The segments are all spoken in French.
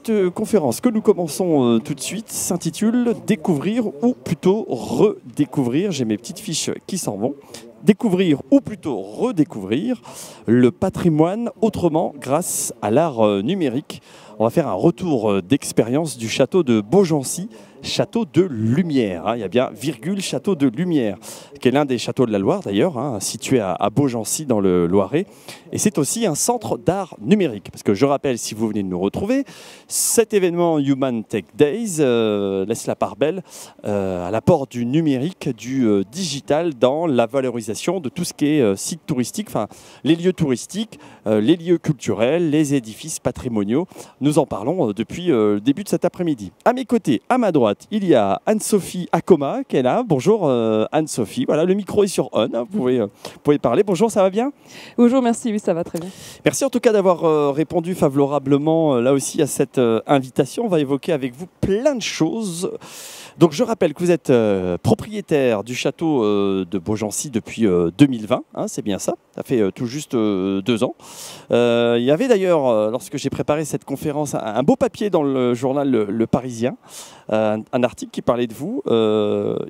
Cette conférence que nous commençons tout de suite s'intitule « Découvrir ou plutôt redécouvrir ». J'ai mes petites fiches qui s'en vont. Découvrir ou plutôt redécouvrir le patrimoine autrement grâce à l'art numérique. On va faire un retour d'expérience du château de Beaugency, château de lumière. Il y a bien virgule château de lumière, qui est l'un des châteaux de la Loire d'ailleurs, situé à Beaugency dans le Loiret. Et c'est aussi un centre d'art numérique. Parce que je rappelle, si vous venez de nous retrouver, cet événement Human Tech Days laisse la part belle à l'apport du numérique, du digital dans la valorisation de tout ce qui est site touristique, enfin les lieux touristiques, les lieux culturels, les édifices patrimoniaux. Nous en parlons depuis le début de cet après-midi. À mes côtés, à ma droite, il y a Anne-Sophie Acoma qui est là. Bonjour Anne-Sophie. Voilà, le micro est sur on. Vous pouvez parler. Bonjour, ça va bien? Bonjour, merci. Oui, ça va très bien. Merci en tout cas d'avoir répondu favorablement là aussi à cette invitation. On va évoquer avec vous plein de choses. Donc je rappelle que vous êtes propriétaire du château de Beaugency depuis 2020, c'est bien ça, ça fait tout juste 2 ans. Il y avait d'ailleurs, lorsque j'ai préparé cette conférence, un beau papier dans le journal Le Parisien, un article qui parlait de vous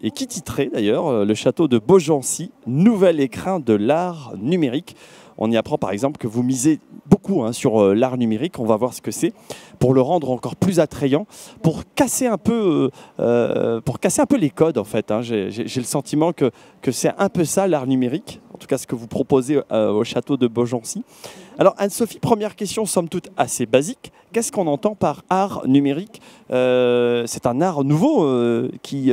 et qui titrait d'ailleurs « Le château de Beaugency, nouvel écrin de l'art numérique ». On y apprend par exemple que vous misez beaucoup sur l'art numérique, on va voir ce que c'est, pour le rendre encore plus attrayant, pour casser un peu les codes en fait. J'ai le sentiment que c'est un peu ça l'art numérique, en tout cas ce que vous proposez au château de Beaugency. Alors Anne-Sophie, première question somme toute assez basique, qu'est-ce qu'on entend par art numérique? C'est un art nouveau qui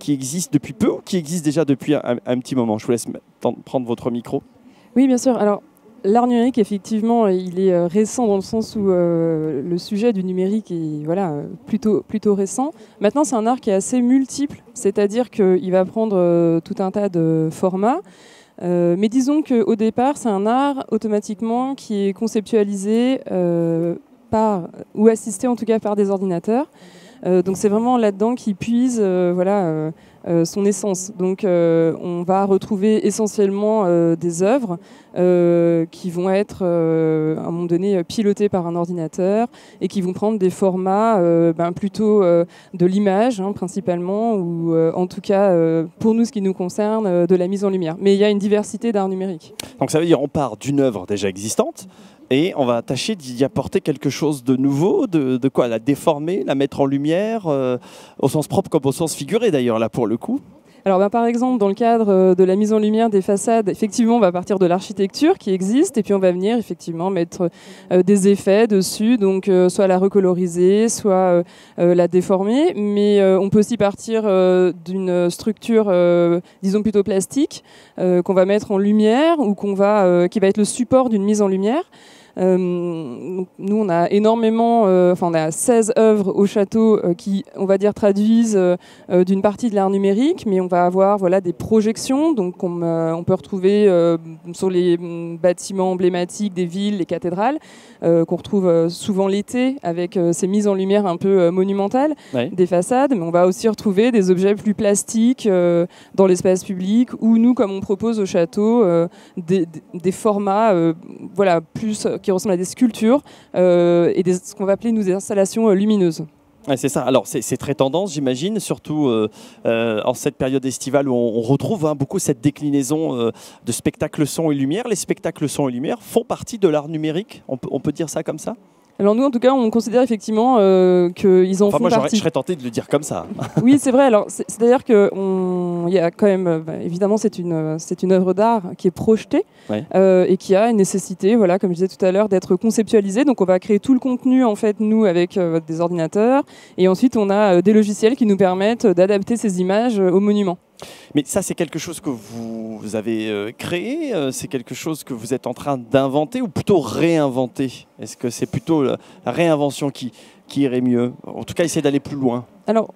existe depuis peu ou qui existe déjà depuis un petit moment? Je vous laisse prendre votre micro. Oui, bien sûr. Alors, l'art numérique, effectivement, il est récent dans le sens où le sujet du numérique est plutôt récent. Maintenant, c'est un art qui est assez multiple, c'est-à-dire qu'il va prendre tout un tas de formats. Mais disons qu'au départ, c'est un art automatiquement qui est conceptualisé ou assisté en tout cas par des ordinateurs. Donc c'est vraiment là-dedans qu'il puise son essence. Donc on va retrouver essentiellement des œuvres qui vont être à un moment donné pilotées par un ordinateur et qui vont prendre des formats plutôt de l'image principalement, ou en tout cas pour nous ce qui nous concerne de la mise en lumière. Mais il y a une diversité d'art numérique. Donc ça veut dire on part d'une œuvre déjà existante et on va tâcher d'y apporter quelque chose de nouveau, de quoi la déformer, la mettre en lumière, au sens propre comme au sens figuré d'ailleurs, là pour le coup. Alors par exemple, dans le cadre de la mise en lumière des façades, effectivement, on va partir de l'architecture qui existe et puis on va venir effectivement mettre des effets dessus, donc soit la recoloriser, soit la déformer. Mais on peut aussi partir d'une structure, disons plutôt plastique, qu'on va mettre en lumière ou qui va être le support d'une mise en lumière. Nous, on a énormément, on a 16 œuvres au château qui, on va dire, traduisent d'une partie de l'art numérique, mais on va avoir des projections, donc on peut retrouver sur les bâtiments emblématiques des villes, les cathédrales, qu'on retrouve souvent l'été avec ces mises en lumière un peu monumentales des façades, mais on va aussi retrouver des objets plus plastiques dans l'espace public, où nous, comme on propose au château, des formats plus qui ressemblent à des sculptures et ce qu'on va appeler des installations lumineuses. Ouais, c'est ça. Alors c'est très tendance, j'imagine, surtout en cette période estivale où on retrouve beaucoup cette déclinaison de spectacles son et lumière. Les spectacles son et lumière font partie de l'art numérique, on peut dire ça comme ça? Alors nous, en tout cas, on considère effectivement qu'ils en font partie. Moi, je serais tenté de le dire comme ça. Oui, c'est vrai. Alors, c'est-à-dire qu'il y a quand même, évidemment, c'est une œuvre d'art qui est projetée et qui a une nécessité, comme je disais tout à l'heure, d'être conceptualisée. Donc, on va créer tout le contenu, en fait, nous, avec des ordinateurs. Et ensuite, on a des logiciels qui nous permettent d'adapter ces images au monument. Mais ça, c'est quelque chose que vous avez créé, c'est quelque chose que vous êtes en train d'inventer ou plutôt réinventer? Est-ce que c'est plutôt la réinvention qui irait mieux? En tout cas, essayer d'aller plus loin. Alors,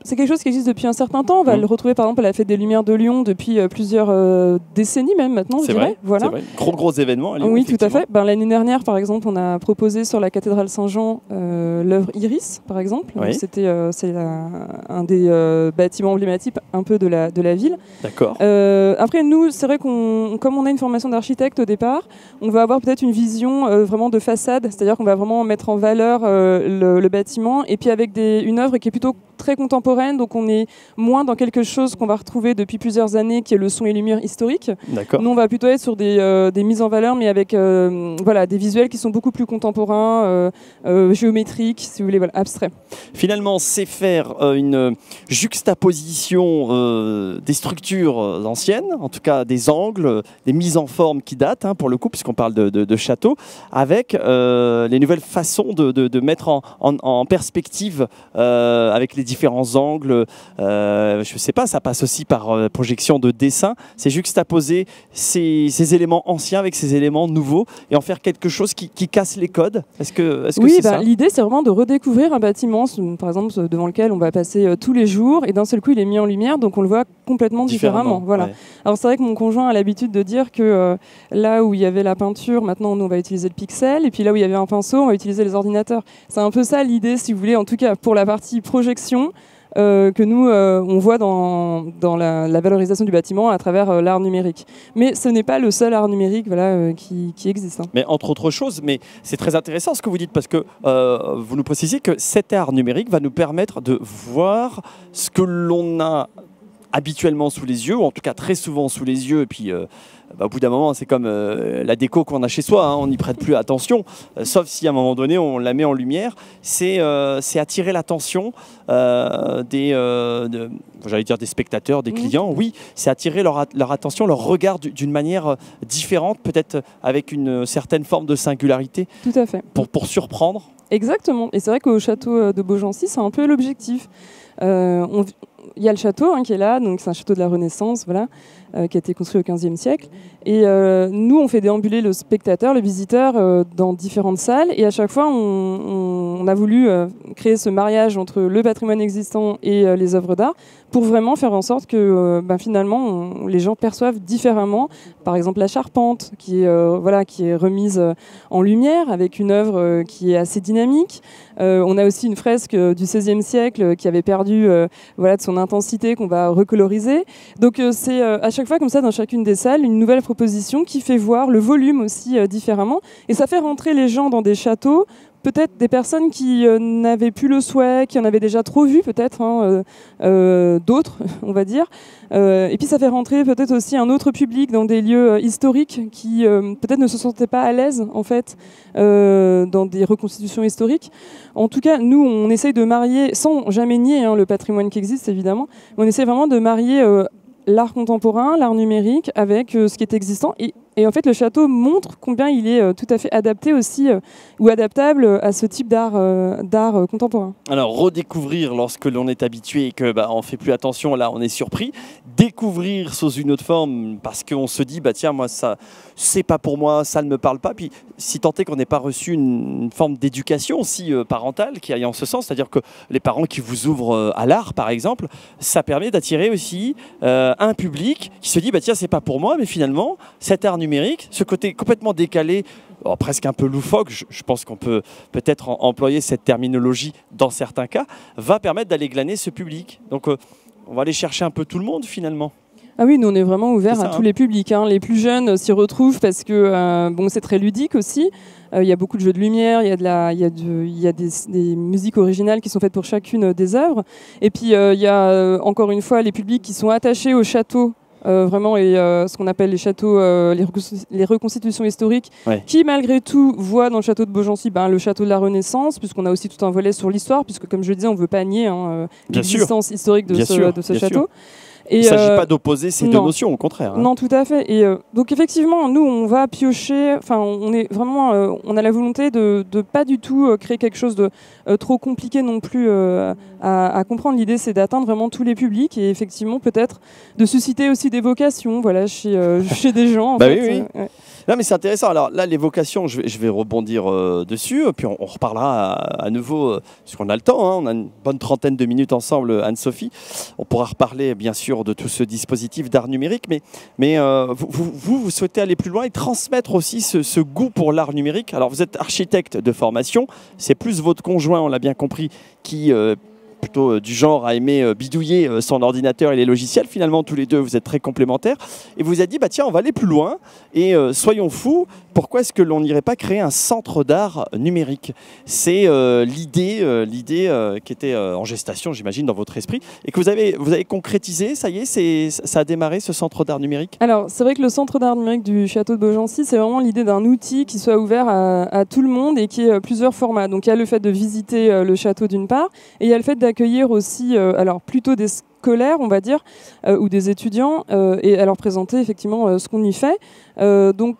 c'est quelque chose qui existe depuis un certain temps. On va le retrouver par exemple à la Fête des Lumières de Lyon depuis plusieurs décennies même maintenant, je dirais. Voilà. C'est vrai. Gros événement à Lyon. Oui, tout à fait. L'année dernière, par exemple, on a proposé sur la cathédrale Saint-Jean l'œuvre Iris, par exemple. Oui. C'est un des bâtiments emblématiques un peu de la ville. D'accord. Après, nous, c'est vrai comme on a une formation d'architecte au départ, on va avoir peut-être une vision vraiment de façade, c'est-à-dire qu'on va vraiment mettre en valeur le bâtiment, et puis avec une œuvre qui est plutôt très contemporaine, donc on est moins dans quelque chose qu'on va retrouver depuis plusieurs années, qui est le son et lumière historique. D'accord. Nous, on va plutôt être sur des mises en valeur, mais avec des visuels qui sont beaucoup plus contemporains, géométriques, si vous voulez, abstraits. Finalement, c'est faire une juxtaposition des structures anciennes, en tout cas des angles, des mises en forme qui datent, pour le coup, puisqu'on parle de château, avec les nouvelles façons de mettre en perspective avec les différents angles. Je ne sais pas, ça passe aussi par projection de dessin. C'est juxtaposer ces éléments anciens avec ces éléments nouveaux et en faire quelque chose qui casse les codes. Est-ce que c'est ça ? L'idée, c'est vraiment de redécouvrir un bâtiment, par exemple, devant lequel on va passer tous les jours, et d'un seul coup, il est mis en lumière, donc on le voit complètement différemment. Voilà. Ouais. Alors c'est vrai que mon conjoint a l'habitude de dire que là où il y avait la peinture, maintenant nous on va utiliser le pixel, et puis là où il y avait un pinceau, on va utiliser les ordinateurs. C'est un peu ça l'idée, si vous voulez, en tout cas pour la partie projection, que nous on voit dans la valorisation du bâtiment à travers l'art numérique. Mais ce n'est pas le seul art numérique qui existe. Mais entre autres choses, mais c'est très intéressant ce que vous dites, parce que vous nous précisez que cet art numérique va nous permettre de voir ce que l'on a habituellement sous les yeux, ou en tout cas très souvent sous les yeux, et puis au bout d'un moment, c'est comme la déco qu'on a chez soi, on n'y prête plus attention, sauf si à un moment donné, on la met en lumière. C'est attirer l'attention j'allais dire des spectateurs, des clients. Oui, c'est attirer leur attention, leur regard d'une manière différente, peut-être avec une certaine forme de singularité. Tout à fait. Pour surprendre. Exactement. Et c'est vrai qu'au château de Beaugency, c'est un peu l'objectif. Il y a le château qui est là, donc c'est un château de la Renaissance, qui a été construit au XVe siècle. Et nous, on fait déambuler le spectateur, le visiteur, dans différentes salles. Et à chaque fois, on a voulu créer ce mariage entre le patrimoine existant et les œuvres d'art pour vraiment faire en sorte que finalement, les gens perçoivent différemment. Par exemple, la charpente qui est remise en lumière avec une œuvre qui est assez dynamique. On a aussi une fresque du XVIe siècle qui avait perdu de son intensité, qu'on va recoloriser. Donc c'est à chaque fois comme ça dans chacune des salles une nouvelle proposition qui fait voir le volume aussi différemment, et ça fait rentrer les gens dans des châteaux, peut-être des personnes qui n'avaient plus le souhait, qui en avaient déjà trop vu peut-être, d'autres on va dire, et puis ça fait rentrer peut-être aussi un autre public dans des lieux historiques qui peut-être ne se sentaient pas à l'aise en fait dans des reconstitutions historiques. En tout cas, nous on essaye de marier, sans jamais nier le patrimoine qui existe évidemment, mais on essaie vraiment de marier l'art contemporain, l'art numérique avec ce qui est existant. Et en fait, le château montre combien il est tout à fait adapté aussi, ou adaptable à ce type d'art contemporain. Alors, redécouvrir lorsque l'on est habitué et que on fait plus attention, là, on est surpris. Découvrir sous une autre forme parce qu'on se dit, tiens, moi, ça, c'est pas pour moi, ça ne me parle pas. Puis, si tant est qu'on n'ait pas reçu une forme d'éducation aussi parentale qui aille en ce sens, c'est-à-dire que les parents qui vous ouvrent à l'art, par exemple, ça permet d'attirer aussi un public qui se dit, tiens, c'est pas pour moi, mais finalement, cet art numérique, ce côté complètement décalé, presque un peu loufoque, je pense qu'on peut peut-être employer cette terminologie dans certains cas, va permettre d'aller glaner ce public. Donc on va aller chercher un peu tout le monde finalement. Ah oui, nous on est vraiment ouvert à tous les publics. Les plus jeunes s'y retrouvent parce que c'est très ludique aussi. Il y a beaucoup de jeux de lumière, il y a des musiques originales qui sont faites pour chacune des œuvres. Et puis il y a encore une fois les publics qui sont attachés au château. Vraiment, et ce qu'on appelle les châteaux, les reconstitutions historiques, qui malgré tout voient dans le château de Beaugency le château de la Renaissance, puisqu'on a aussi tout un volet sur l'histoire, puisque comme je le disais, on ne veut pas nier l'existence historique de ce château. Il ne s'agit pas d'opposer ces deux notions, au contraire. Non, tout à fait. Et donc effectivement, nous, on va piocher, enfin, on est vraiment, on a la volonté de pas du tout créer quelque chose de trop compliqué non plus à comprendre. L'idée, c'est d'atteindre vraiment tous les publics et effectivement, peut-être de susciter aussi des vocations, voilà, chez des gens. En fait. Oui. Ouais. Non, mais c'est intéressant. Alors là, les vocations, je vais rebondir dessus, puis on reparlera à nouveau, puisqu'on a le temps, hein, on a une bonne trentaine de minutes ensemble, Anne-Sophie. On pourra reparler, bien sûr, de tout ce dispositif d'art numérique, mais vous souhaitez aller plus loin et transmettre aussi ce goût pour l'art numérique. Alors, vous êtes architecte de formation, c'est plus votre conjoint, on l'a bien compris, qui... plutôt du genre à aimer bidouiller son ordinateur et les logiciels. Finalement, tous les deux, vous êtes très complémentaires. Et vous avez dit, bah tiens, on va aller plus loin et soyons fous, pourquoi est-ce que l'on n'irait pas créer un centre d'art numérique? C'est l'idée qui était en gestation, j'imagine, dans votre esprit et que vous avez concrétisé, ça y est, ça a démarré ce centre d'art numérique? Alors, c'est vrai que le centre d'art numérique du château de Beaugency, c'est vraiment l'idée d'un outil qui soit ouvert à tout le monde et qui ait plusieurs formats. Donc, il y a le fait de visiter le château d'une part et il y a le fait d'accueillir aussi, alors plutôt des scolaires, on va dire, ou des étudiants, et à leur présenter effectivement ce qu'on y fait. Donc,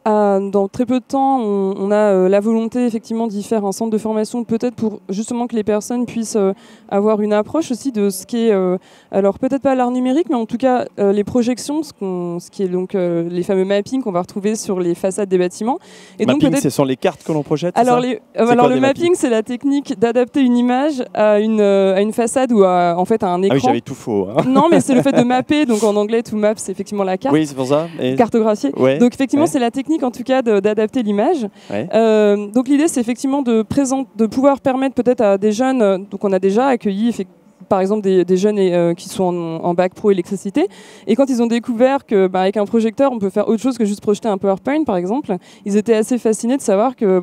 dans très peu de temps, on a la volonté effectivement d'y faire un centre de formation, peut-être pour justement que les personnes puissent avoir une approche aussi de ce qui est, alors peut-être pas l'art numérique, mais en tout cas les projections, ce qui est donc les fameux mappings qu'on va retrouver sur les façades des bâtiments. Et mapping, ce sont les cartes que l'on projette. Alors, le mapping, c'est la technique d'adapter une image à une façade ou en fait à un écran. Ah oui, j'avais tout faux. Hein. Non, mais c'est le fait de mapper. Donc en anglais, to map, c'est effectivement la carte. Oui, c'est pour ça. Cartographier. Ouais. Donc effectivement, c'est la technique en tout cas d'adapter l'image. Ouais. Donc l'idée, c'est effectivement de pouvoir permettre peut-être à des jeunes, donc on a déjà accueilli par exemple des jeunes qui sont en bac pro électricité, et quand ils ont découvert que avec un projecteur on peut faire autre chose que juste projeter un PowerPoint par exemple, ils étaient assez fascinés de savoir que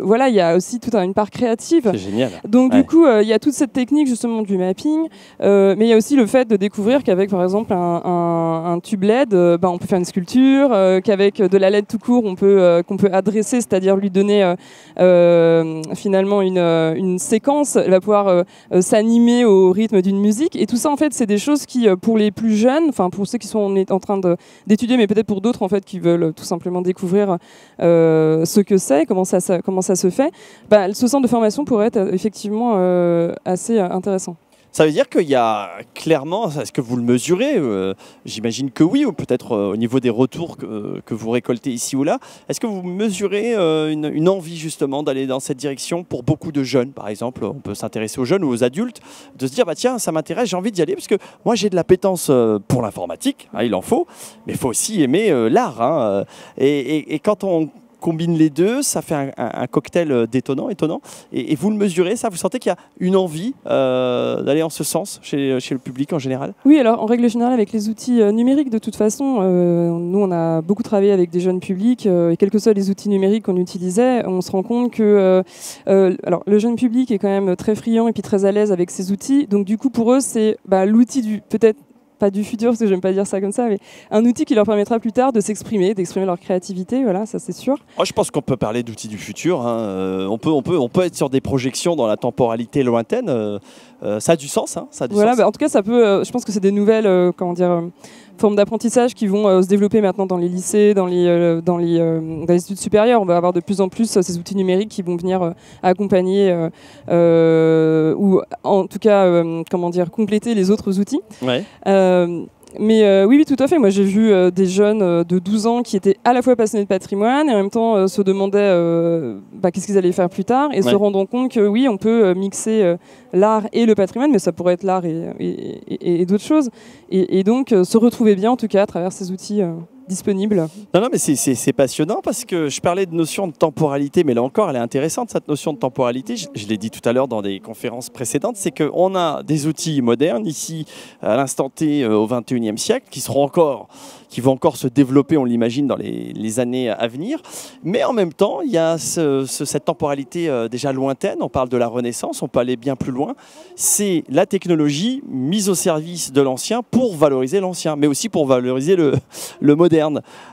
voilà, il y a aussi toute une part créative. C'est génial. Donc du coup il y a toute cette technique justement du mapping, mais il y a aussi le fait de découvrir qu'avec par exemple un tube LED on peut faire une sculpture, qu'avec de la LED tout court qu'on peut adresser, c'est-à-dire lui donner finalement une séquence, elle va pouvoir s'animer au rythme d'une musique, et tout ça en fait c'est des choses qui pour les plus jeunes, enfin pour ceux qui sont en train d'étudier, mais peut-être pour d'autres en fait qui veulent tout simplement découvrir ce que c'est, comment ça se fait, ce centre de formation pourrait être effectivement assez intéressant. Ça veut dire qu'il y a clairement, est-ce que vous le mesurez? J'imagine que oui, ou peut-être au niveau des retours que vous récoltez ici ou là. Est-ce que vous mesurez une envie justement d'aller dans cette direction pour beaucoup de jeunes, par exemple? On peut s'intéresser aux jeunes ou aux adultes, de se dire tiens, ça m'intéresse, j'ai envie d'y aller parce que moi j'ai de l'appétence pour l'informatique, hein, il en faut, mais il faut aussi aimer l'art. Hein, et quand on combine les deux, ça fait un cocktail étonnant. Et vous le mesurez, ça? Vous sentez qu'il y a une envie d'aller en ce sens chez le public en général? Oui, alors en règle générale, avec les outils numériques, de toute façon, nous on a beaucoup travaillé avec des jeunes publics, et quels que soient les outils numériques qu'on utilisait, on se rend compte que alors, le jeune public est quand même très friand et puis très à l'aise avec ces outils. Donc du coup, pour eux, c'est l'outil peut-être pas du futur, parce que j'aime pas dire ça comme ça, mais un outil qui leur permettra plus tard de s'exprimer leur créativité, voilà, ça c'est sûr. Oh, je pense qu'on peut parler d'outils du futur, hein. On peut être sur des projections dans la temporalité lointaine, ça a du sens, hein, ça a du sens. En tout cas, ça peut, je pense que c'est des nouvelles, formes d'apprentissage qui vont se développer maintenant dans les lycées, dans les études supérieures. On va avoir de plus en plus ces outils numériques qui vont venir accompagner ou en tout cas compléter les autres outils. Ouais. Mais oui, tout à fait. Moi, j'ai vu des jeunes de 12 ans qui étaient à la fois passionnés de patrimoine et en même temps se demandaient qu'est-ce qu'ils allaient faire plus tard, et se rendant compte que oui, on peut mixer l'art et le patrimoine, mais ça pourrait être l'art et d'autres choses. Et donc, se retrouver bien, en tout cas, à travers ces outils disponibles. Non, mais c'est passionnant parce que je parlais de notion de temporalité, mais là encore, elle est intéressante, cette notion de temporalité. Je l'ai dit tout à l'heure dans des conférences précédentes, c'est qu'on a des outils modernes ici, à l'instant T, au XXIe siècle, qui vont encore se développer, on l'imagine, dans les années à venir. Mais en même temps, il y a cette temporalité déjà lointaine. On parle de la Renaissance, on peut aller bien plus loin. C'est la technologie mise au service de l'ancien pour valoriser l'ancien, mais aussi pour valoriser le moderne.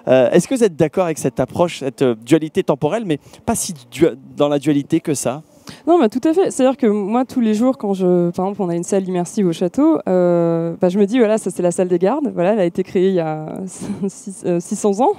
Est-ce que vous êtes d'accord avec cette approche, cette dualité temporelle, mais pas si dans la dualité que ça? Non, bah, tout à fait. C'est-à-dire que moi, tous les jours, par exemple, on a une salle immersive au château, je me dis, voilà, ça c'est la salle des gardes. Voilà, elle a été créée il y a 600 ans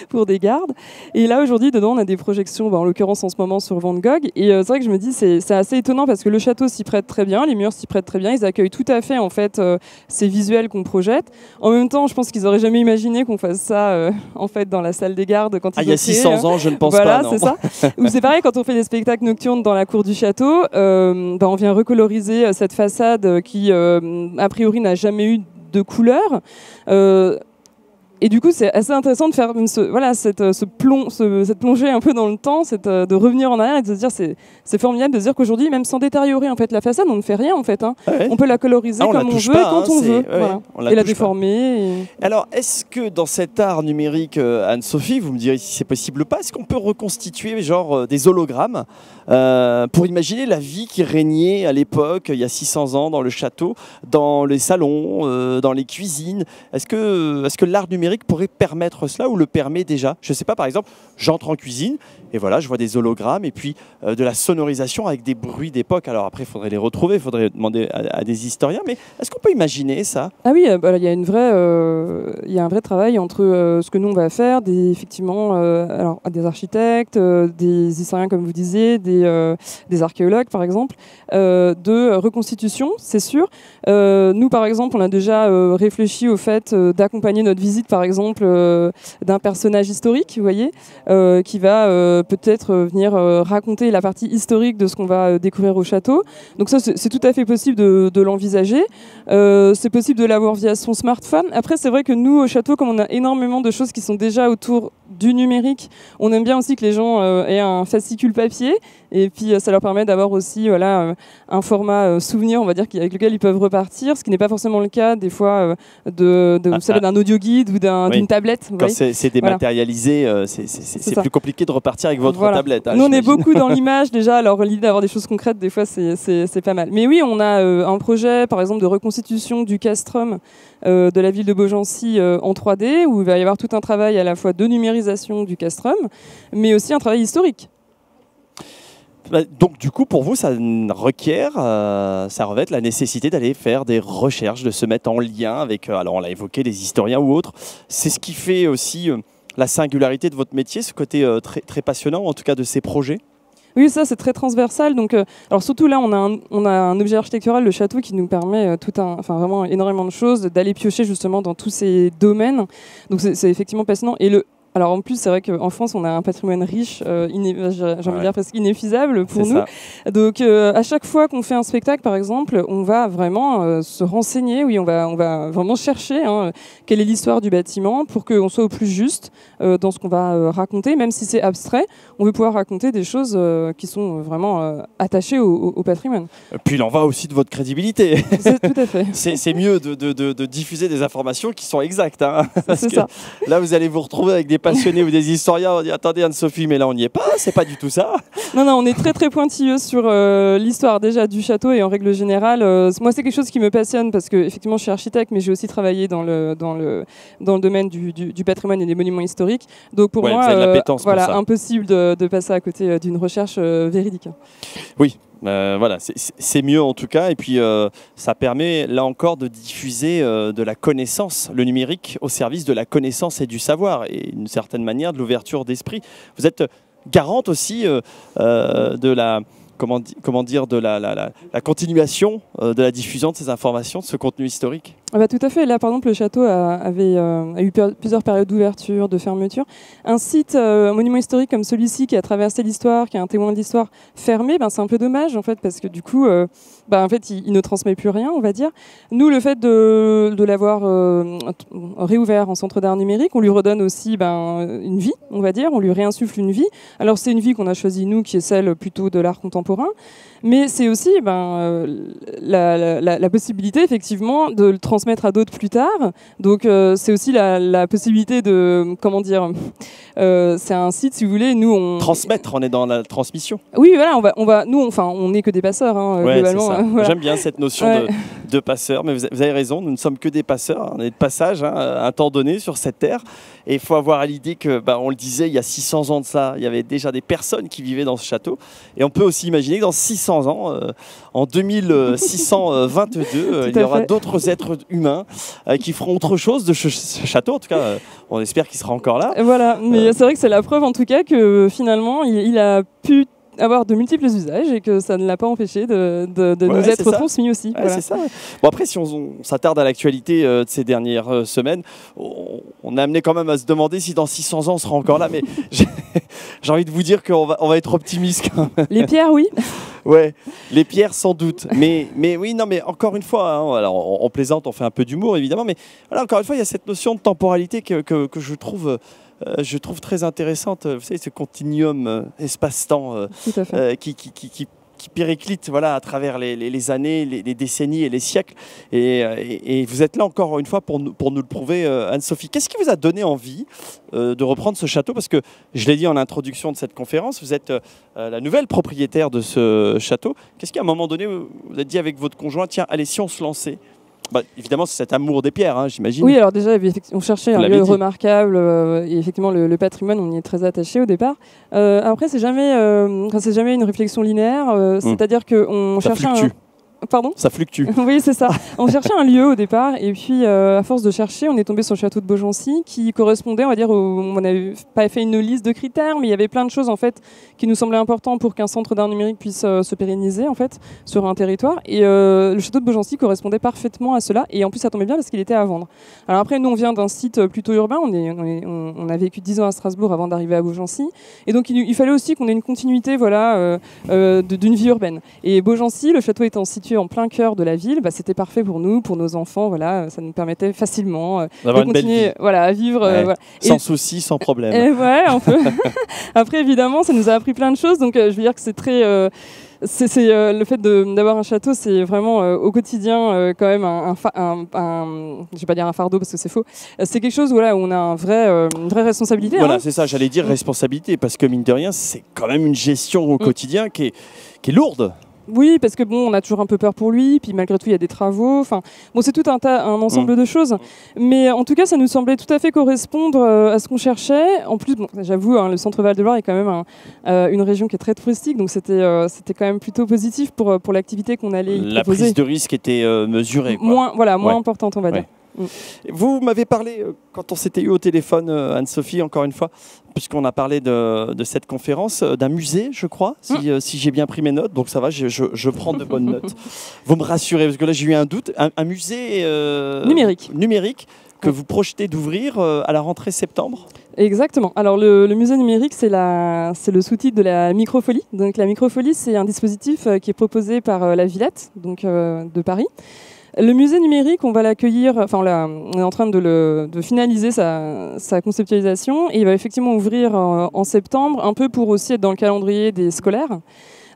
pour des gardes. Et là, aujourd'hui, dedans, on a des projections, en l'occurrence en ce moment sur Van Gogh. Et c'est vrai que je me dis, c'est assez étonnant parce que le château s'y prête très bien, les murs s'y prêtent très bien, ils accueillent tout à fait en fait ces visuels qu'on projette. En même temps, je pense qu'ils n'auraient jamais imaginé qu'on fasse ça en fait dans la salle des gardes quand ils ont il y a 600 ans, je ne pense voilà, pas. Non. C'est ça. Ou c'est pareil quand on fait des spectacles nocturnes dans la cour du château, on vient recoloriser cette façade qui a priori n'a jamais eu de couleur. Et du coup, c'est assez intéressant de faire cette plongée un peu dans le temps, de revenir en arrière et de se dire c'est formidable de se dire qu'aujourd'hui, même sans détériorer en fait la façade, on ne fait rien en fait. Hein. Ah ouais. On peut la coloriser comme on veut, quand on veut, et la déformer. Alors, est-ce que dans cet art numérique, Anne-Sophie, vous me direz si c'est possible ou pas, est-ce qu'on peut reconstituer genre des hologrammes pour imaginer la vie qui régnait à l'époque, il y a 600 ans, dans le château, dans les salons, dans les cuisines? Est-ce que l'art numérique pourrait permettre cela ou le permet déjà? Je ne sais pas, par exemple, j'entre en cuisine et voilà, je vois des hologrammes et puis de la sonorisation avec des bruits d'époque. Alors après, il faudrait les retrouver, il faudrait demander à des historiens, mais est-ce qu'on peut imaginer ça? Ah oui, il y a un vrai travail entre ce que nous on va faire, effectivement, des architectes, des historiens comme vous disiez, des archéologues par exemple, de reconstitution, c'est sûr. Nous par exemple, on a déjà réfléchi au fait d'accompagner notre visite par exemple d'un personnage historique, vous voyez, qui va peut-être venir raconter la partie historique de ce qu'on va découvrir au château. Donc ça, c'est tout à fait possible de l'envisager. C'est possible de l'avoir via son smartphone. Après, c'est vrai que nous, au château, comme on a énormément de choses qui sont déjà autour du numérique, on aime bien aussi que les gens aient un fascicule papier. Et puis, ça leur permet d'avoir aussi un format souvenir, on va dire, avec lequel ils peuvent repartir, ce qui n'est pas forcément le cas, des fois, d'un audio guide ou d'une tablette. Quand c'est dématérialisé, c'est plus compliqué de repartir avec votre tablette. Nous, on est beaucoup dans l'image déjà, alors l'idée d'avoir des choses concrètes, des fois, c'est pas mal. Mais oui, on a un projet, par exemple, de reconstitution du castrum de la ville de Beaugency en 3D, où il va y avoir tout un travail à la fois de numérisation du castrum, mais aussi un travail historique. Donc du coup, pour vous, ça revêt la nécessité d'aller faire des recherches, de se mettre en lien avec, alors on l'a évoqué, des historiens ou autres. C'est ce qui fait aussi la singularité de votre métier, ce côté très, très passionnant, en tout cas de ces projets. Oui, ça c'est très transversal. Donc, alors surtout là, on a un objet architectural, le château, qui nous permet vraiment énormément de choses, d'aller piocher justement dans tous ces domaines. Donc c'est effectivement passionnant. Alors en plus, c'est vrai qu'en France, on a un patrimoine riche, j'ai envie de dire presque inépuisable pour nous. Ça. Donc à chaque fois qu'on fait un spectacle, par exemple, on va vraiment se renseigner, on va vraiment chercher quelle est l'histoire du bâtiment pour qu'on soit au plus juste dans ce qu'on va raconter, même si c'est abstrait, on veut pouvoir raconter des choses qui sont vraiment attachées au patrimoine. Puis il en va aussi de votre crédibilité. Tout à fait. C'est mieux de diffuser des informations qui sont exactes. Hein, c'est ça. Là, vous allez vous retrouver avec des passionnés ou des historiens, on dit attendez Anne-Sophie, mais là on n'y est pas, c'est pas du tout ça. Non, on est très très pointilleux sur l'histoire déjà du château et en règle générale, moi c'est quelque chose qui me passionne parce que effectivement je suis architecte, mais j'ai aussi travaillé dans le domaine du patrimoine et des monuments historiques. Donc pour moi, impossible de passer à côté d'une recherche véridique. Oui. Voilà, c'est mieux en tout cas, et puis ça permet là encore de diffuser de la connaissance, le numérique au service de la connaissance et du savoir, et d'une certaine manière de l'ouverture d'esprit. Vous êtes garante aussi de la continuation de la diffusion de ces informations, de ce contenu historique. Tout à fait. Là, par exemple, le château a eu plusieurs périodes d'ouverture, de fermeture. Un site, un monument historique comme celui-ci qui a traversé l'histoire, qui est un témoin de l'histoire fermé, c'est un peu dommage en fait, parce que du coup, en fait, il ne transmet plus rien, on va dire. Nous, le fait de l'avoir réouvert en centre d'art numérique, on lui redonne aussi une vie, on va dire. On lui réinsuffle une vie. Alors, c'est une vie qu'on a choisie nous, qui est celle plutôt de l'art contemporain, mais c'est aussi la possibilité effectivement de le transmettre à d'autres plus tard. Donc c'est aussi la possibilité de, c'est un site, si vous voulez, nous on transmettre, on est dans la transmission. Oui, voilà, on n'est que des passeurs, globalement. Voilà. J'aime bien cette notion de passeurs, mais vous avez raison, nous ne sommes que des passeurs, hein, on est de passage à un temps donné sur cette terre. Et il faut avoir à l'idée que, on le disait, il y a 600 ans de ça, il y avait déjà des personnes qui vivaient dans ce château. Et on peut aussi imaginer que dans 600 ans, en 2622, il y aura d'autres êtres humains qui feront autre chose de ce château. En tout cas, on espère qu'il sera encore là. Voilà, mais c'est vrai que c'est la preuve en tout cas que finalement, il a pu avoir de multiples usages et que ça ne l'a pas empêché de nous être transmis aussi. Ouais, c'est ça. Bon, après, si on s'attarde à l'actualité de ces dernières semaines, on est amené quand même à se demander si dans 600 ans on sera encore là, mais j'ai envie de vous dire qu'on va être optimiste quand même. Les pierres, oui. Ouais, les pierres sans doute. Mais oui, non, mais encore une fois, hein, alors on plaisante, on fait un peu d'humour évidemment, mais voilà, encore une fois, il y a cette notion de temporalité que je trouve très intéressante. Vous savez, ce continuum espace-temps qui périclite à travers les années, les décennies et les siècles. Et vous êtes là encore une fois pour nous le prouver, Anne-Sophie. Qu'est-ce qui vous a donné envie de reprendre ce château? Parce que, je l'ai dit en introduction de cette conférence, vous êtes la nouvelle propriétaire de ce château. Qu'est-ce qu'à un moment donné, vous avez dit avec votre conjoint, tiens, allez, si on se lançait? Évidemment, c'est cet amour des pierres, hein, j'imagine. Oui, alors déjà, on cherchait un lieu remarquable et effectivement, le patrimoine, on y est très attaché au départ. Après, c'est jamais une réflexion linéaire, c'est-à-dire qu'on cherchait Pardon ? Ça fluctue. Oui, c'est ça. On cherchait un lieu au départ et puis à force de chercher, on est tombé sur le château de Beaugency qui correspondait, on va dire, on n'avait pas fait une liste de critères, mais il y avait plein de choses en fait qui nous semblaient importantes pour qu'un centre d'art numérique puisse se pérenniser en fait sur un territoire. Et le château de Beaugency correspondait parfaitement à cela et en plus ça tombait bien parce qu'il était à vendre. Alors après, nous on vient d'un site plutôt urbain, on a vécu 10 ans à Strasbourg avant d'arriver à Beaugency et donc il fallait aussi qu'on ait une continuité d'une vie urbaine. Et Beaugency, le château étant situé en plein cœur de la ville, c'était parfait pour nous, pour nos enfants. Ça nous permettait facilement de continuer à vivre sans souci, sans problème. Et on peut. Après, évidemment, ça nous a appris plein de choses. Donc, je veux dire que c'est très. Le fait d'avoir un château, c'est vraiment au quotidien quand même je vais pas dire un fardeau parce que c'est faux. C'est quelque chose où on a une vraie responsabilité. Voilà, c'est ça, j'allais dire responsabilité, parce que mine de rien, c'est quand même une gestion au quotidien qui est lourde. Oui, parce que on a toujours un peu peur pour lui, puis malgré tout il y a des travaux. C'est tout un ensemble de choses. Mais en tout cas, ça nous semblait tout à fait correspondre à ce qu'on cherchait. En plus, j'avoue, le centre Val-de-Loire est quand même une région qui est très touristique, donc c'était quand même plutôt positif pour l'activité qu'on allait y proposer. La prise de risque était mesurée. Moins importante, on va dire. Vous m'avez parlé, quand on s'était eu au téléphone, Anne-Sophie, encore une fois, puisqu'on a parlé de cette conférence, d'un musée, je crois, si j'ai bien pris mes notes. Donc ça va, je prends de bonnes notes. Vous me rassurez, parce que là j'ai eu un doute. Un musée numérique que vous projetez d'ouvrir à la rentrée septembre. Exactement. Alors le musée numérique, c'est le sous-titre de la Microfolie. Donc la Microfolie, c'est un dispositif qui est proposé par la Villette, donc de Paris. Le musée numérique, on va l'accueillir, on est en train de finaliser sa conceptualisation et il va effectivement ouvrir en septembre, un peu pour aussi être dans le calendrier des scolaires.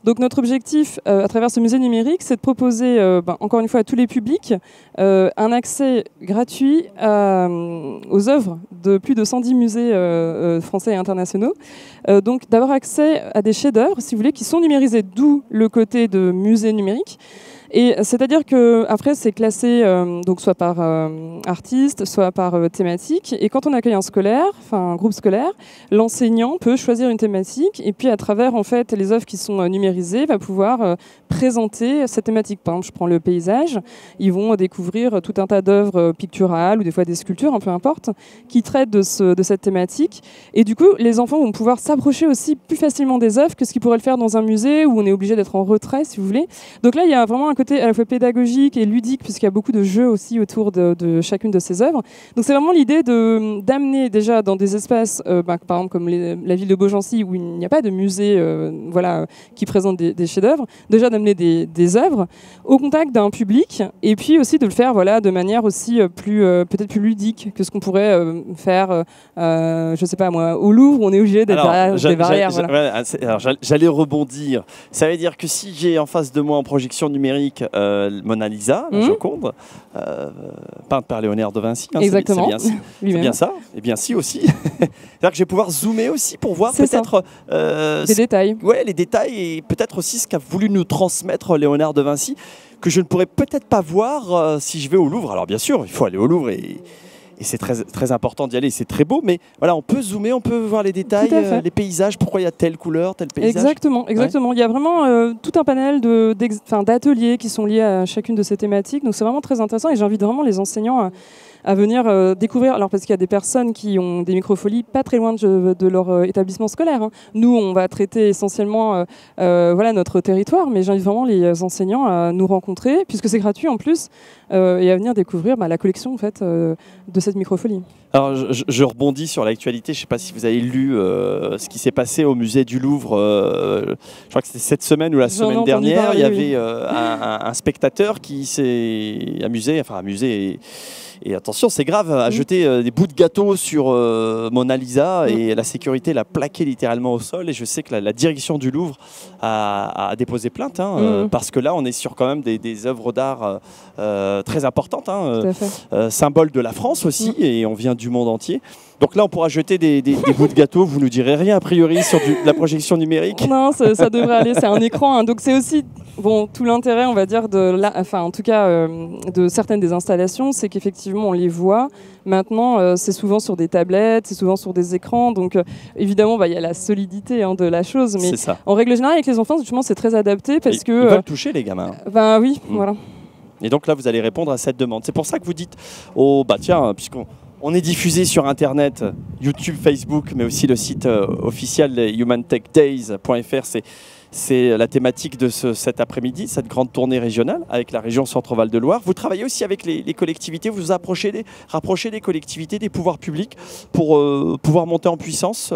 Donc notre objectif à travers ce musée numérique, c'est de proposer, encore une fois à tous les publics, un accès gratuit aux œuvres de plus de 110 musées français et internationaux. Donc d'avoir accès à des chefs-d'œuvre, si vous voulez, qui sont numérisés, d'où le côté de musée numérique. Et c'est-à-dire que après c'est classé donc soit par artiste, soit par thématique. Et quand on accueille un groupe scolaire, l'enseignant peut choisir une thématique et puis à travers en fait les œuvres qui sont numérisées, va pouvoir présenter cette thématique. Par exemple, je prends le paysage, ils vont découvrir tout un tas d'œuvres picturales ou des fois des sculptures, peu importe, qui traitent de cette thématique. Et du coup, les enfants vont pouvoir s'approcher aussi plus facilement des œuvres que ce qu'ils pourraient le faire dans un musée où on est obligé d'être en retrait, si vous voulez. Donc là, il y a vraiment un côté à la fois pédagogique et ludique, puisqu'il y a beaucoup de jeux aussi autour de chacune de ces œuvres. Donc c'est vraiment l'idée d'amener déjà dans des espaces, par exemple comme la ville de Beaugency, où il n'y a pas de musée qui présente des chefs-d'œuvre, déjà d'amener des œuvres au contact d'un public, et puis aussi de le faire de manière aussi peut-être plus ludique que ce qu'on pourrait faire, je sais pas moi, au Louvre, où on est obligé d'être derrière des barrières. Alors j'allais rebondir. Ça veut dire que si j'ai en face de moi en projection numérique Mona Lisa, la Joconde, peinte par Léonard de Vinci. Exactement. C'est bien ça. Et bien si aussi. C'est-à-dire que je vais pouvoir zoomer aussi pour voir peut-être des détails. Ouais, les détails et peut-être aussi ce qu'a voulu nous transmettre Léonard de Vinci, que je ne pourrais peut-être pas voir si je vais au Louvre. Alors bien sûr, il faut aller au Louvre et c'est très, très important d'y aller, c'est très beau, mais voilà, on peut zoomer, on peut voir les détails, les paysages, pourquoi il y a telle couleur, tel paysage. Exactement. Il y a vraiment tout un panel d'ateliers qui sont liés à chacune de ces thématiques, donc c'est vraiment très intéressant et j'invite vraiment les enseignants à venir découvrir, alors parce qu'il y a des personnes qui ont des microfolies pas très loin de leur établissement scolaire. Hein. Nous, on va traiter essentiellement notre territoire, mais j'invite vraiment les enseignants à nous rencontrer, puisque c'est gratuit en plus, et à venir découvrir la collection en fait, de cette microfolie. Alors, je rebondis sur l'actualité. Je ne sais pas si vous avez lu ce qui s'est passé au musée du Louvre. Je crois que c'était cette semaine ou la semaine dernière. Il y avait un spectateur qui s'est amusé, et attention, c'est grave, a jeté des bouts de gâteau sur Mona Lisa et la sécurité l'a plaqué littéralement au sol. Et je sais que la direction du Louvre a déposé plainte parce que là, on est sur quand même des œuvres d'art très importantes, symbole de la France aussi, et on vient du monde entier. Donc là, on pourra jeter des bouts de gâteau. Vous nous direz rien a priori sur de la projection numérique. Non, ça devrait aller. C'est un écran, donc c'est aussi tout l'intérêt, on va dire, de certaines des installations, c'est qu'effectivement on les voit. Maintenant, c'est souvent sur des tablettes, c'est souvent sur des écrans. Donc évidemment, il y a la solidité de la chose, mais en règle générale, avec les enfants, justement, c'est très adapté parce que ils veulent toucher les gamins. Oui, voilà. Et donc là, vous allez répondre à cette demande. C'est pour ça que vous dites, puisqu'on est diffusé sur Internet, YouTube, Facebook, mais aussi le site officiel humantechdays.fr. C'est la thématique de cet après-midi, cette grande tournée régionale avec la région Centre-Val de Loire. Vous travaillez aussi avec les collectivités, vous vous rapprochez des collectivités, des pouvoirs publics pour pouvoir monter en puissance.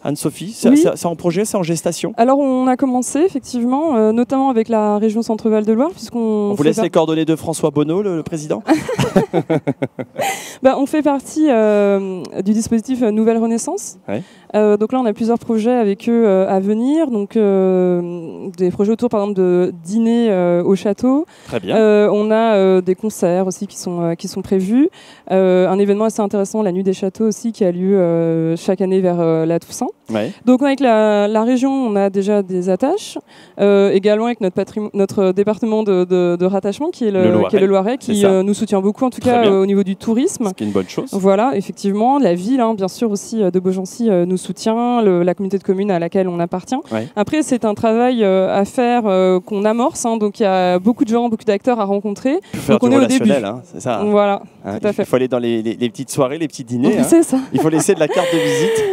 Anne-Sophie, c'est en projet, c'est en gestation? Alors on a commencé effectivement, notamment avec la région Centre-Val de Loire. On vous laisse les coordonnées de François Bonneau, le président. On fait partie du dispositif Nouvelle Renaissance. Ouais. Donc là, on a plusieurs projets avec eux à venir. Donc des projets autour, par exemple, de dîner au château. Très bien. On a des concerts aussi qui sont prévus. Un événement assez intéressant, la Nuit des Châteaux aussi, qui a lieu chaque année vers la Toussaint. Ouais. Donc avec la région, on a déjà des attaches. Également avec notre département de rattachement, qui est le Loiret, qui nous soutient beaucoup, en tout cas au niveau du tourisme. Ce qui est une bonne chose. Voilà, effectivement. La ville, bien sûr, aussi de Beaugency nous soutient, la communauté de communes à laquelle on appartient. Ouais. Après, c'est un travail à faire qu'on amorce. Donc il y a beaucoup de gens, beaucoup d'acteurs à rencontrer. Donc on est au début. C'est ça. Voilà, tout à fait. Il faut aller dans les petites soirées, les petits dîners. C'est ça. Il faut laisser de la carte de visite,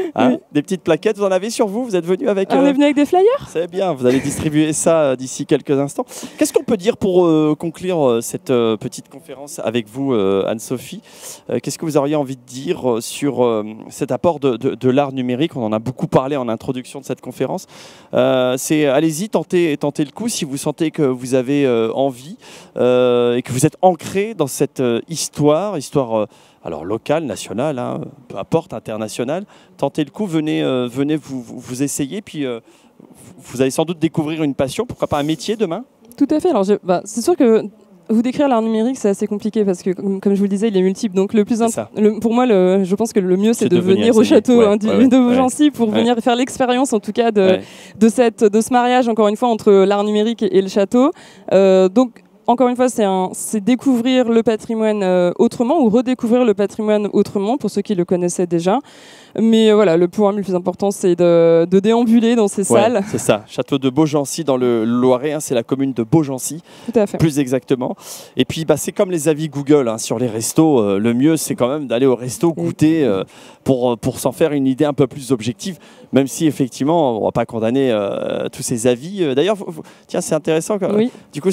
des petites plaquettes. Vous en avez sur vous? Vous êtes venu avec... On est venu avec des flyers. C'est bien, vous allez distribuer ça d'ici quelques instants. Qu'est-ce qu'on peut dire pour conclure cette petite conférence avec vous, Anne-Sophie? Qu'est-ce que vous auriez envie de dire sur cet apport de l'art numérique? On en a beaucoup parlé en introduction de cette conférence. Allez-y, tentez le coup si vous sentez que vous avez envie et que vous êtes ancré dans cette histoire alors locale, nationale, peu importe, internationale. Tentez le coup, venez vous essayer, puis vous allez sans doute découvrir une passion, pourquoi pas un métier demain? Tout à fait. Alors c'est sûr que vous décrire l'art numérique, c'est assez compliqué parce que, comme je vous le disais, il est multiple. Donc pour moi, je pense que le mieux, c'est de venir au château de Beaugency pour venir faire l'expérience, en tout cas, de ce mariage, encore une fois, entre l'art numérique et le château. Donc, encore une fois, c'est découvrir le patrimoine autrement ou redécouvrir le patrimoine autrement pour ceux qui le connaissaient déjà. Mais voilà, le point le plus important, c'est de déambuler dans ces salles. C'est ça, château de Beaugency dans le Loiret, c'est la commune de Beaugency, tout à fait. Plus exactement. Et puis, c'est comme les avis Google sur les restos. Le mieux, c'est quand même d'aller au resto, goûter pour s'en faire une idée un peu plus objective, même si effectivement, on ne va pas condamner tous ces avis. D'ailleurs, tiens, c'est intéressant. Oui. Du coup,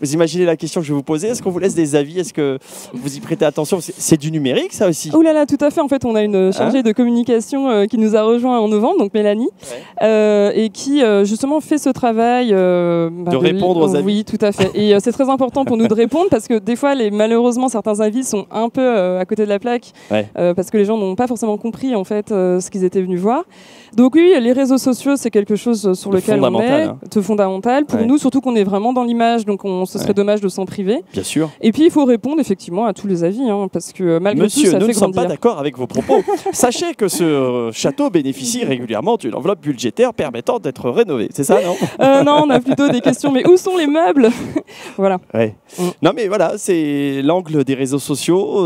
vous imaginez la question que je vais vous poser. Est-ce qu'on vous laisse des avis? Est-ce que vous y prêtez attention? C'est du numérique, ça aussi? Oh là là, tout à fait. En fait, on a une chargée de communication qui nous a rejoint en novembre, donc Mélanie, et qui justement fait ce travail de répondre aux avis. Oui, tout à fait. Et c'est très important pour nous de répondre parce que des fois, malheureusement, certains avis sont un peu à côté de la plaque parce que les gens n'ont pas forcément compris en fait ce qu'ils étaient venus voir. Donc oui, les réseaux sociaux, c'est quelque chose sur lequel on est fondamental pour nous, surtout qu'on est vraiment dans l'image, donc ce serait dommage de s'en priver. Bien sûr. Et puis il faut répondre effectivement à tous les avis, parce que malgré tout, ça fait grandir. Nous ne sommes pas d'accord avec vos propos. Sachez Sachez que ce château bénéficie régulièrement d'une enveloppe budgétaire permettant d'être rénové. C'est ça, non? Non, on a plutôt des questions. Mais où sont les meubles? Voilà. Ouais. Non, mais voilà, c'est l'angle des réseaux sociaux.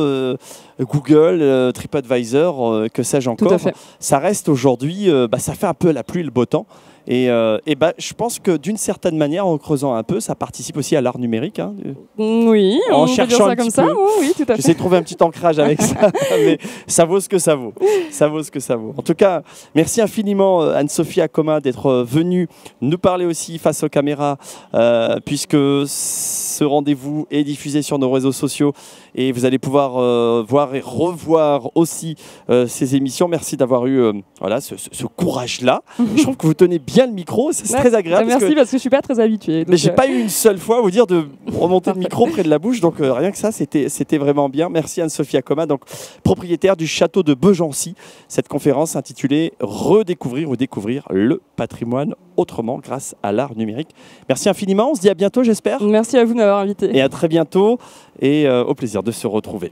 Google, TripAdvisor, que sais-je encore. Tout à fait. Ça reste aujourd'hui, ça fait un peu la pluie et le beau temps. Et je pense que d'une certaine manière, en creusant un peu, ça participe aussi à l'art numérique. Hein. Oui, En on peut dire cherchant ça un comme petit ça. peu. Oui, tout à fait. J'essaie de trouver un petit ancrage avec ça, mais ça vaut ce que ça vaut. Ça vaut ce que ça vaut. En tout cas, merci infiniment Anne-Sophie Akoma d'être venue nous parler aussi face aux caméras, puisque ce rendez-vous est diffusé sur nos réseaux sociaux et vous allez pouvoir voir et revoir aussi ces émissions. Merci d'avoir eu ce courage-là. Je trouve que vous tenez bien le micro, c'est très agréable. Merci parce que je suis pas très habituée. Mais j'ai pas eu une seule fois vous dire de remonter le micro près de la bouche, donc rien que ça, c'était vraiment bien. Merci Anne-Sophie Akoma, donc propriétaire du château de Beaugency. Cette conférence intitulée Redécouvrir ou découvrir le patrimoine autrement grâce à l'art numérique. Merci infiniment, on se dit à bientôt j'espère. Merci à vous de m'avoir invité. Et à très bientôt et au plaisir de se retrouver.